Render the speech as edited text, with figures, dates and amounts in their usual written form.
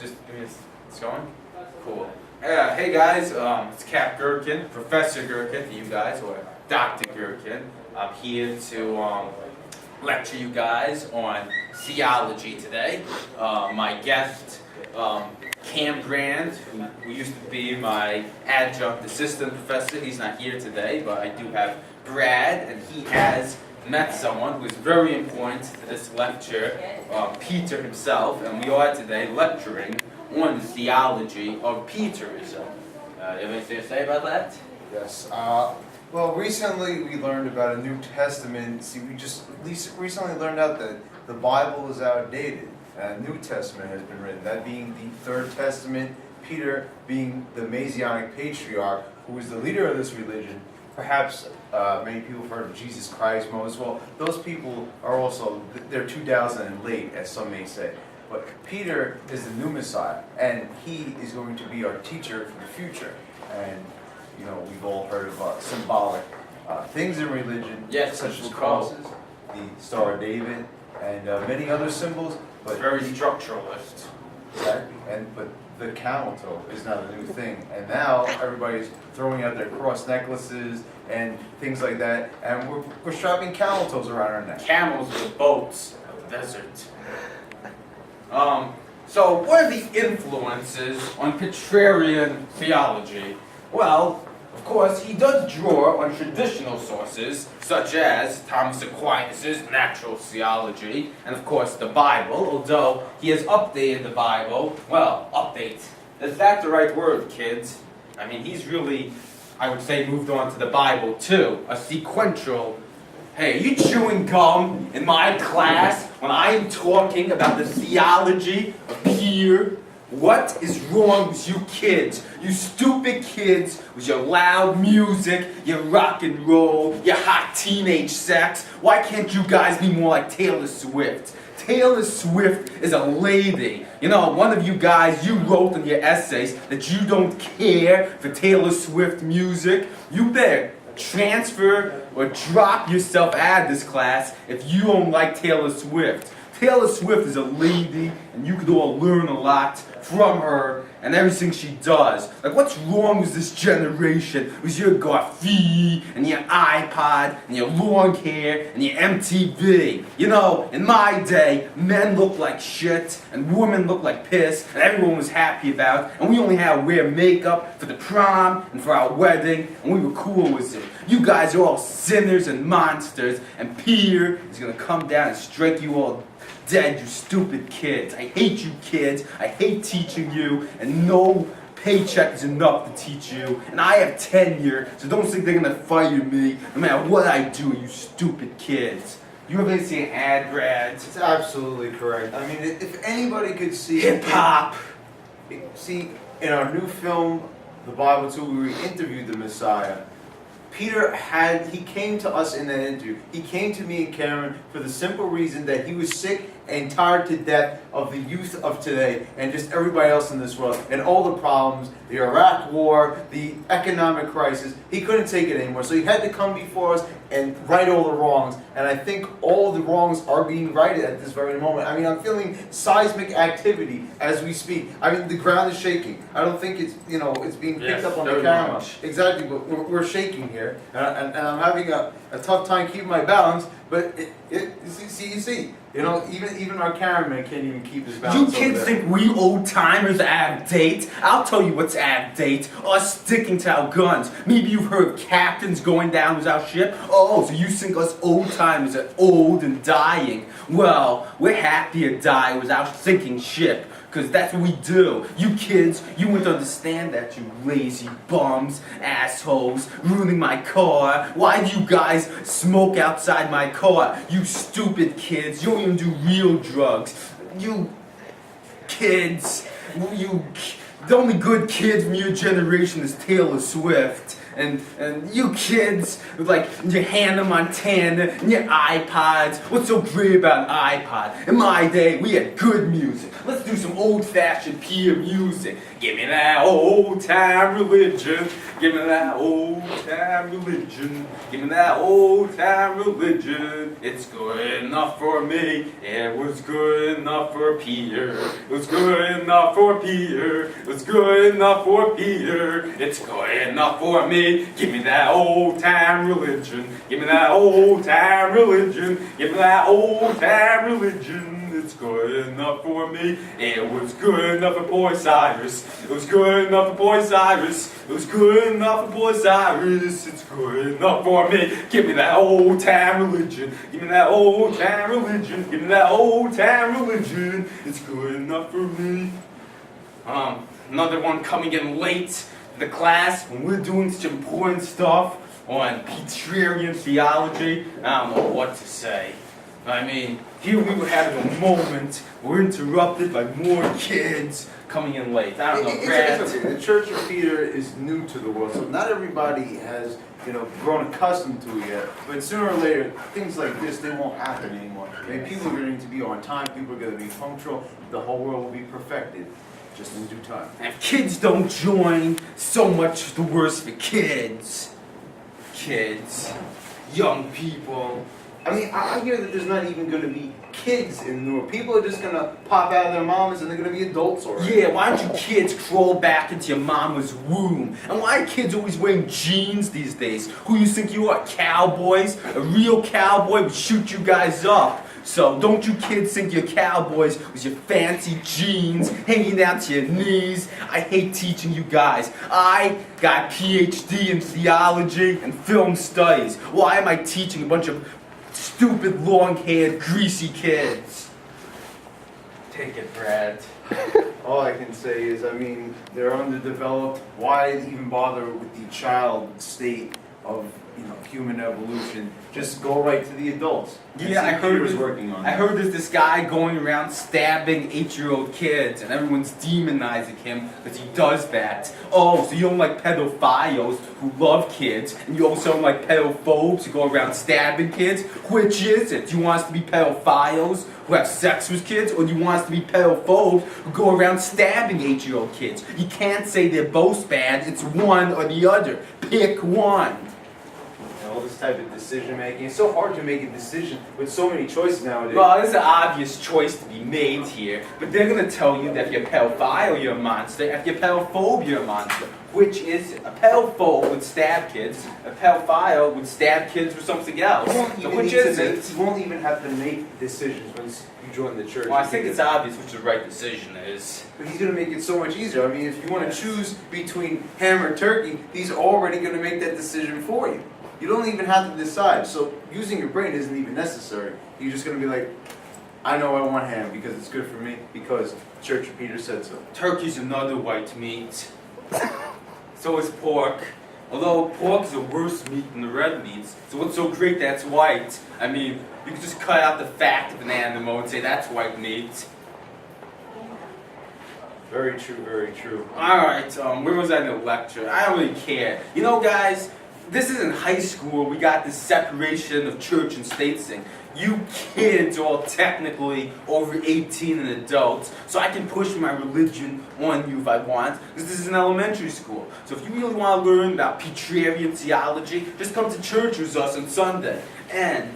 Just give me this. It's going? Cool. Hey guys, it's Cap Gherkin, Professor Gherkin to you guys, or Dr. Gherkin. I'm here to lecture you guys on theology today. My guest, Cam Brand, who used to be my adjunct assistant professor, he's not here today, but I do have Brad, and he has met someone who is very important to this lecture, Peter himself, and we are today lecturing on the theology of Peterism. You have anything to say about that? Yes. Well, recently we learned about a New Testament. See, we just recently learned out that the Bible is outdated. A New Testament has been written, that being the Third Testament, Peter being the Messianic patriarch, who was the leader of this religion. Perhaps many people have heard of Jesus Christ, Moses. Well, those people are also, they're 2,000 and late, as some may say. But Peter is the new Messiah, and he is going to be our teacher for the future. And, you know, we've all heard of symbolic things in religion, yes, such as crosses, the Star of David, and many other symbols. But very structuralist. Exactly. But the camel toe is not a new thing. And now everybody's throwing out their cross necklaces and things like that. And we're strapping camel toes around our neck. Camels are the boats of the desert. So what are the influences on Petrarian theology? Well, of course, he does draw on traditional sources, such as Thomas Aquinas' natural theology, and of course the Bible, although he has updated the Bible. Well, update. Is that the right word, kids? I mean, he's really, I would say, moved on to the Bible too. A sequential. Hey, are you chewing gum in my class when I am talking about the theology of Peter? What is wrong with you kids? You stupid kids with your loud music, your rock and roll, your hot teenage sex. Why can't you guys be more like Taylor Swift? Taylor Swift is a lady. You know, one of you guys, you wrote in your essays that you don't care for Taylor Swift music. You better transfer or drop yourself out of this class if you don't like Taylor Swift. Taylor Swift is a lady, and you could all learn a lot from her and everything she does. Like, what's wrong with this generation with your graffiti and your iPod and your long hair and your MTV? You know, in my day, men looked like shit and women looked like piss, and everyone was happy about it, and we only had to wear makeup for the prom and for our wedding, and we were cool with it. You guys are all sinners and monsters, and Peter is gonna come down and strike you all dead, you stupid kids. I hate you kids. I hate teaching you, and no paycheck is enough to teach you. And I have tenure, so don't think they're gonna fire me no matter what I do, you stupid kids. You have anything to add, Brad? It's absolutely correct. I mean, if anybody could see hip-hop. See, in our new film, The Bible 2, where we interviewed the Messiah, Peter he came to us in that interview. He came to me and Karen for the simple reason that he was sick and tired to death of the youth of today and just everybody else in this world and all the problems, the Iraq war, the economic crisis. He couldn't take it anymore, so he had to come before us and right all the wrongs. And I think all the wrongs are being righted at this very moment. I mean, I'm feeling seismic activity as we speak. I mean, the ground is shaking. I don't think it's, you know, it's being picked up on the camera. Exactly, but we're shaking here, and I'm having a tough time keeping my balance. But you see, you know, even our cameraman can't even keep his balance. You kids think we old timers are out of date? I'll tell you what's out of date. Us sticking to our guns. Maybe you've heard of captains going down with our ship. Oh, so you think us old timers are old and dying? Well, we're happy to die with our sinking ship, because that's what we do. You kids, you wouldn't understand that, you lazy bums, assholes, ruining my car. Why do you guys smoke outside my car? You stupid kids, you don't even do real drugs. You kids, the only good kid from your generation is Taylor Swift. and you kids with like your Hannah Montana and your iPods. What's so great about an iPod? In my day, we had good music. Let's do some old-fashioned peer music. Give me that old-time religion. Give me that old-time religion. Give me that old-time religion. It's good enough for me. It was good enough for Peter. It was good enough for Peter. It was good enough for Peter. It's good enough for me. Give me that old-time religion. Give me that old-time religion. Give me that old-time religion. It's good enough for me. It was good enough for poor Cyrus. It was good enough for poor Cyrus. It was good enough for poor Cyrus. It's good enough for me. Give me that old time religion. Give me that old time religion. Give me that old time religion. It's good enough for me. Another one coming in late to the class when we're doing such important stuff on Petrarian theology. I don't know what to say. I mean, here we were having a moment. We're interrupted by more kids coming in late. I don't know, Brad. It's okay. The Church of Peter is new to the world, so not everybody has, grown accustomed to it yet. But sooner or later, things like this, they won't happen anymore. I mean, people are going to be on time. People are going to be punctual. The whole world will be perfected, just in due time. If kids don't join, so much the worse for kids. Kids, young people. I mean, I hear that there's not even going to be kids in the world. People are just going to pop out of their mamas and they're going to be adults already. Yeah, why don't you kids crawl back into your mama's womb? And why are kids always wearing jeans these days? Who you think you are, cowboys? A real cowboy would shoot you guys up. So don't you kids think you're cowboys with your fancy jeans hanging down to your knees? I hate teaching you guys. I got a PhD in theology and film studies. Why am I teaching a bunch of stupid, long-haired, greasy kids? Take it, Brad. All I can say is, they're underdeveloped. Why even bother with the child state of, human evolution? Just go right to the adults. Yeah, I heard there's this guy going around stabbing 8-year-old kids, and everyone's demonizing him because he does that. Oh, so you don't like pedophiles who love kids, and you also don't like pedophobes who go around stabbing kids? Which is it? Do you want us to be pedophiles who have sex with kids, or do you want us to be pedophobes who go around stabbing 8-year-old kids? You can't say they're both bad. It's one or the other. Pick one. All this type of decision making. It's so hard to make a decision with so many choices nowadays. Well, there's an obvious choice to be made here, but they're going to tell you that if you're a pedophile, you're a monster. If you're pedophobe, you're a monster. Which is, a pedophobe would stab kids, a pedophile would stab kids for something else. You won't even have to make decisions once you join the church. Well, I think it's obvious which the right decision is. But he's going to make it so much easier. If you want to choose between ham or turkey, he's already going to make that decision for you. You don't even have to decide. So using your brain isn't even necessary. You're just going to be like, I know I want ham because it's good for me, because Church of Peter said so. Turkey's another white meat. So is pork. Although pork is the worst meat than the red meats. So what's so great that's white? You can just cut out the fat of an animal and say that's white meat. Very true, very true. Alright, where was I in the lecture? I don't really care. Guys, this isn't high school. We got this separation of church and state thing. You kids are all technically over 18 and adults, so I can push my religion on you if I want, because this is an elementary school. So if you really want to learn about Petrarian theology, just come to church with us on Sunday. And